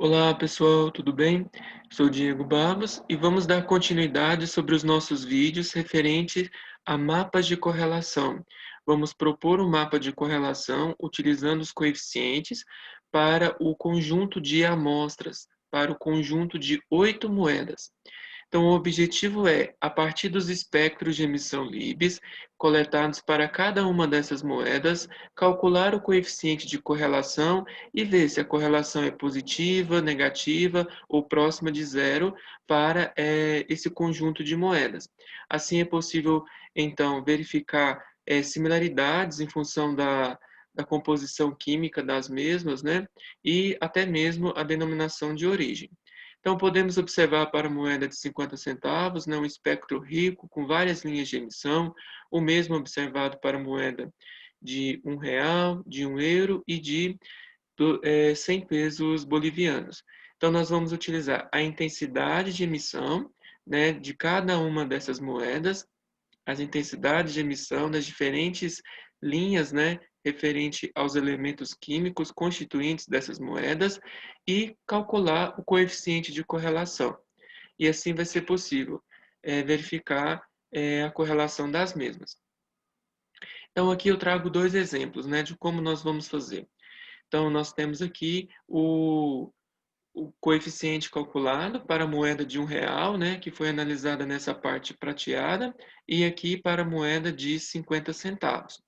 Olá pessoal, tudo bem? Sou Diego Barros e vamos dar continuidade sobre os nossos vídeos referentes a mapas de correlação. Vamos propor um mapa de correlação utilizando os coeficientes para o conjunto de amostras, para o conjunto de 8 moedas. Então, o objetivo é, a partir dos espectros de emissão Libes coletados para cada uma dessas moedas, calcular o coeficiente de correlação e ver se a correlação é positiva, negativa ou próxima de zero para esse conjunto de moedas. Assim, é possível, então, verificar similaridades em função da composição química das mesmas, né? E até mesmo a denominação de origem. Então, podemos observar para a moeda de 50 centavos, né, um espectro rico com várias linhas de emissão, o mesmo observado para a moeda de R$ 1, de €1 e de 100 pesos bolivianos. Então, nós vamos utilizar a intensidade de emissão, né, de cada uma dessas moedas, as intensidades de emissão das diferentes linhas, né, referente aos elementos químicos constituintes dessas moedas e calcular o coeficiente de correlação. E assim vai ser possível verificar a correlação das mesmas. Então, aqui eu trago dois exemplos, né, de como nós vamos fazer. Então, nós temos aqui o coeficiente calculado para a moeda de R$ 1, né, que foi analisada nessa parte prateada, e aqui para a moeda de 50 centavos.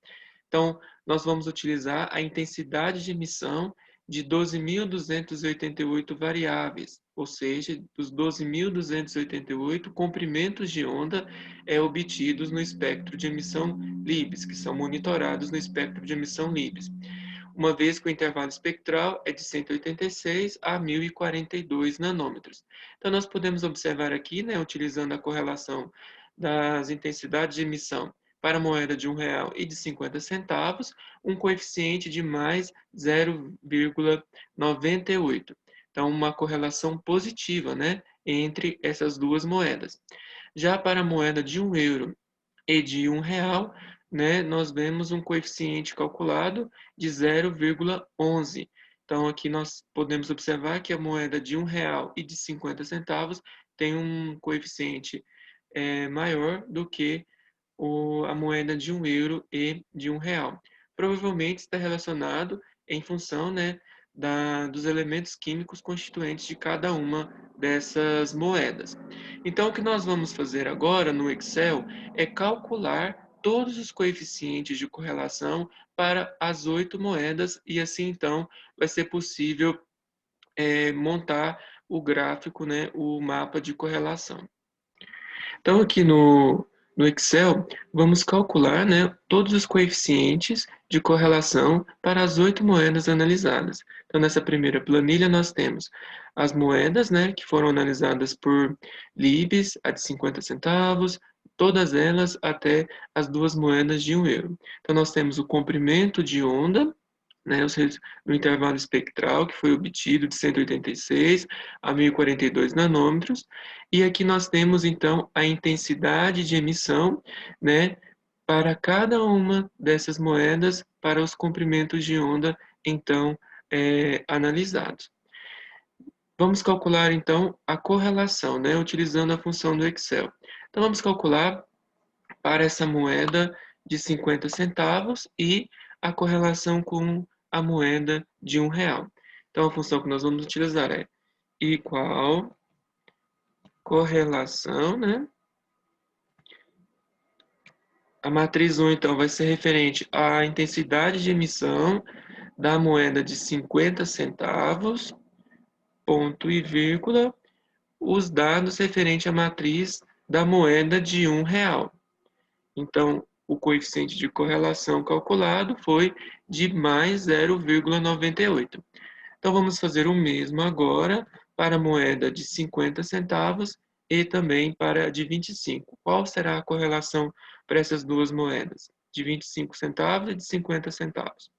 Então, nós vamos utilizar a intensidade de emissão de 12.288 variáveis, ou seja, dos 12.288 comprimentos de onda obtidos no espectro de emissão Libes, que são monitorados no espectro de emissão Libes, uma vez que o intervalo espectral é de 186 a 1042 nanômetros. Então, nós podemos observar aqui, né, utilizando a correlação das intensidades de emissão para a moeda de R$ 1 e de 50 centavos, um coeficiente de mais 0,98. Então, uma correlação positiva, né, entre essas duas moedas. Já para a moeda de €1 e de R$ 1, né, nós vemos um coeficiente calculado de 0,11. Então, aqui nós podemos observar que a moeda de R$ 1 e de 50 centavos tem um coeficiente maior do que a moeda de €1 e de R$ 1. Provavelmente está relacionado em função, né, dos elementos químicos constituintes de cada uma dessas moedas. Então, o que nós vamos fazer agora no Excel é calcular todos os coeficientes de correlação para as 8 moedas e assim, então, vai ser possível montar o gráfico, né, o mapa de correlação. Então, aqui no Excel, vamos calcular, né, todos os coeficientes de correlação para as 8 moedas analisadas. Então, nessa primeira planilha, nós temos as moedas, né, que foram analisadas por Libes, a de 50 centavos, todas elas até as duas moedas de €1. Então, nós temos o comprimento de onda, né, no intervalo espectral, que foi obtido de 186 a 1042 nanômetros, e aqui nós temos, então, a intensidade de emissão, né, para cada uma dessas moedas, para os comprimentos de onda, então, analisados. Vamos calcular, então, a correlação, né, utilizando a função do Excel. Então, vamos calcular para essa moeda de 50 centavos e a correlação com a moeda de R$ 1. Então, a função que nós vamos utilizar é igual correlação, né? A matriz 1, então, vai ser referente à intensidade de emissão da moeda de 50 centavos, ponto e vírgula, os dados referentes à matriz da moeda de R$ 1. Então, o coeficiente de correlação calculado foi de mais 0,98. Então, vamos fazer o mesmo agora para a moeda de 50 centavos e também para a de 25. Qual será a correlação para essas duas moedas? De 25 centavos e de 50 centavos.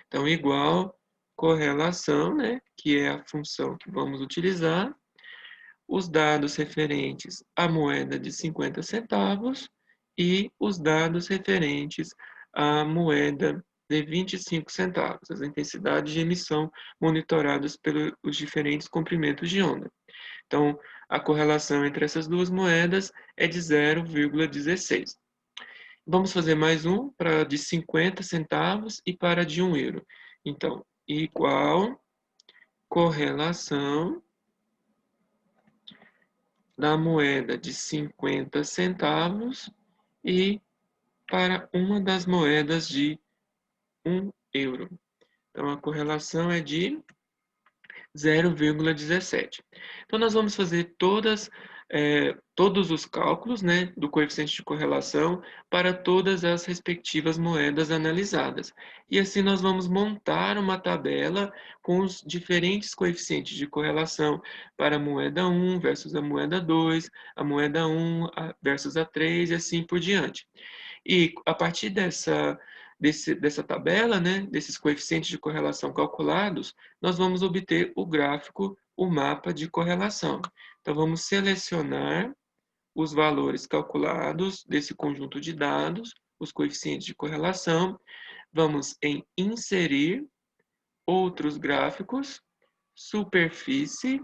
Então, igual correlação, né, que é a função que vamos utilizar, os dados referentes à moeda de 50 centavos e os dados referentes à moeda de 25 centavos, as intensidades de emissão monitoradas pelos diferentes comprimentos de onda. Então, a correlação entre essas duas moedas é de 0,16. Vamos fazer mais um para de 50 centavos e para de 1 euro. Então, igual correlação da moeda de 50 centavos e para uma das moedas de 1 euro. Então, a correlação é de 0,17. Então, nós vamos fazer todos os cálculos, né, do coeficiente de correlação para todas as respectivas moedas analisadas. E assim nós vamos montar uma tabela com os diferentes coeficientes de correlação para a moeda 1 versus a moeda 2, a moeda 1 versus a 3 e assim por diante. E a partir dessa tabela, né, desses coeficientes de correlação calculados, nós vamos obter o gráfico, o mapa de correlação. Então, vamos selecionar os valores calculados desse conjunto de dados, os coeficientes de correlação, vamos em inserir outros gráficos, superfície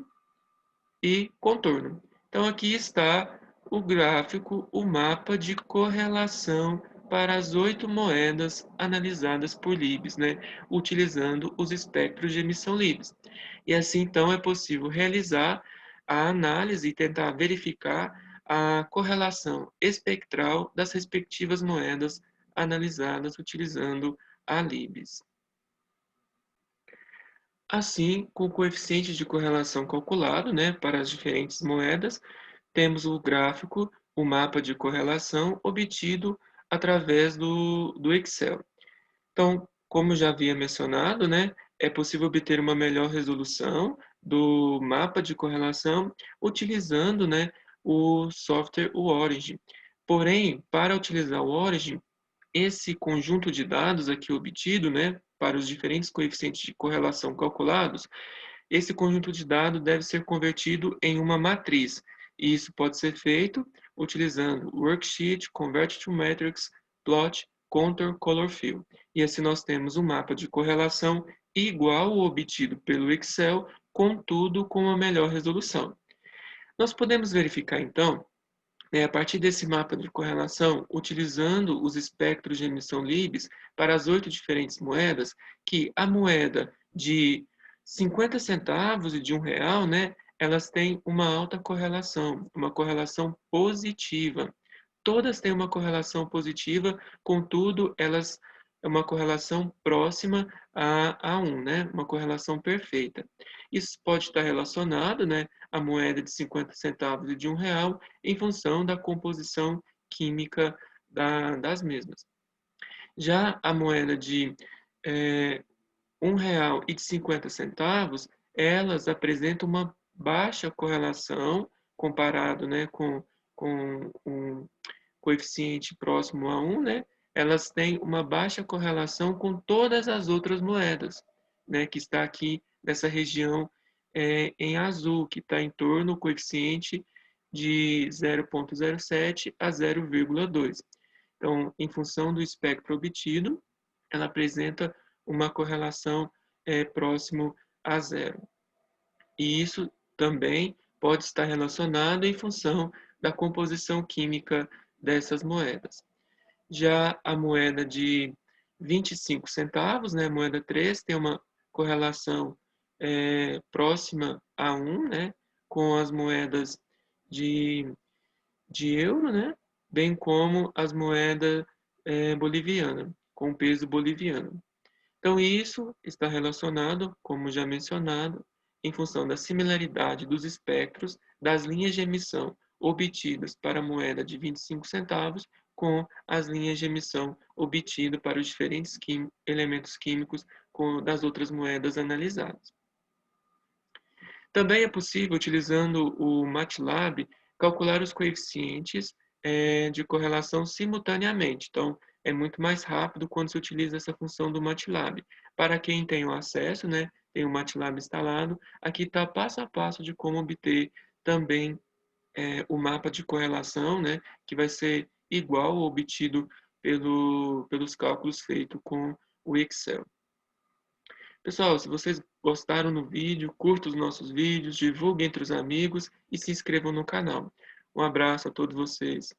e contorno. Então, aqui está o gráfico, o mapa de correlação para as 8 moedas analisadas por Libes, né, utilizando os espectros de emissão Libes. E assim, então, é possível realizar a análise e tentar verificar a correlação espectral das respectivas moedas analisadas utilizando a Libes. Assim, com o coeficiente de correlação calculado, né, para as diferentes moedas, temos o gráfico, o mapa de correlação obtido através do Excel. Então, como já havia mencionado, né, é possível obter uma melhor resolução do mapa de correlação utilizando, né, o software o Origin. Porém, para utilizar o Origin, esse conjunto de dados aqui obtido, né, para os diferentes coeficientes de correlação calculados, esse conjunto de dados deve ser convertido em uma matriz. E isso pode ser feito utilizando Worksheet, Convert to Matrix, Plot, Contour, Color Fill. E assim nós temos um mapa de correlação igual ao obtido pelo Excel, contudo com uma melhor resolução. Nós podemos verificar então, a partir desse mapa de correlação, utilizando os espectros de emissão Libes para as 8 diferentes moedas, que a moeda de 50 centavos e de R$ 1, né, elas têm uma alta correlação, uma correlação positiva. Todas têm uma correlação positiva, contudo, elas é uma correlação próxima a 1, né? Uma correlação perfeita. Isso pode estar relacionado, né, à moeda de 50 centavos e de R$ 1 em função da composição química das mesmas. Já a moeda de R$ 1 e de 50 centavos, elas apresentam uma baixa correlação comparado, né, com um coeficiente próximo a 1, né, elas têm uma baixa correlação com todas as outras moedas, né, que está aqui nessa região em azul, que está em torno do coeficiente de 0,07 a 0,2. Então, em função do espectro obtido, ela apresenta uma correlação próximo a zero. E isso também pode estar relacionado em função da composição química dessas moedas. Já a moeda de 25 centavos, né, a moeda 3, tem uma correlação próxima a 1, né, com as moedas de euro, né, bem como as moedas bolivianas, com peso boliviano. Então, isso está relacionado, como já mencionado, em função da similaridade dos espectros das linhas de emissão obtidas para a moeda de 25 centavos com as linhas de emissão obtidas para os diferentes elementos químicos das outras moedas analisadas. Também é possível, utilizando o MATLAB, calcular os coeficientes de correlação simultaneamente. Então, é muito mais rápido quando se utiliza essa função do MATLAB. Para quem tem o acesso, né, tem o MATLAB instalado, aqui está passo a passo de como obter também o mapa de correlação, né, que vai ser igual ao obtido pelos cálculos feitos com o Excel. Pessoal, se vocês gostaram do vídeo, curtam os nossos vídeos, divulguem entre os amigos e se inscrevam no canal. Um abraço a todos vocês.